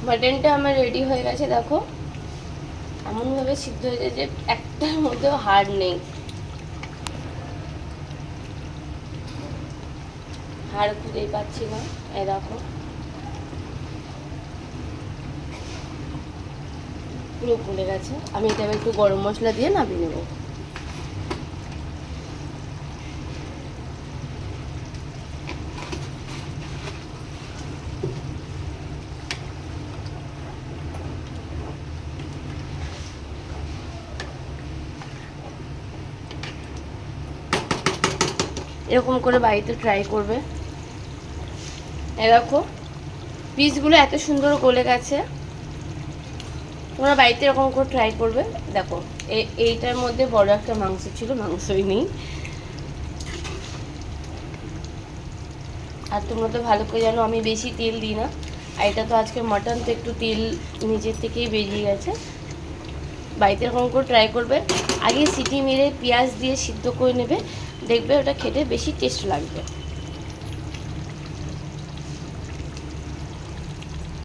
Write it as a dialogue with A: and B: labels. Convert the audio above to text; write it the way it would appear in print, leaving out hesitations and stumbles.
A: মাটনটা আমার রেডি হয়ে গেছে, দেখো এমনভাবে সিদ্ধ হয়েছে যে একটার মধ্যেও হাড় নেই, হাড় খুঁজেই পাচ্ছি না। এই দেখো পুরো ফুলে গেছে। আমি এটা একটু গরম মশলা দিয়ে নামিয়ে নেবো। এরকম করে বাড়িতে ট্রাই করবে। এ দেখো পিসগুলো এত সুন্দর গলে গেছে, তোমরা বাড়িতে এরকম করে ট্রাই করবে। দেখো এইটার মধ্যে বড় একটা মাংস ছিল, মাংসই নেই। আর তোমরা তো ভালো করে জানো আমি বেশি তেল দিই না, আর এটা তো আজকে মাটন, তো একটু তেল নিজের থেকেই বেরিয়ে গেছে। বাড়িতে এরকম করে ট্রাই করবে। আগে সিটি মেরে পেঁয়াজ দিয়ে সিদ্ধ করে নেবে, দেখবে ওটা খেতে বেশি টেস্ট লাগবে।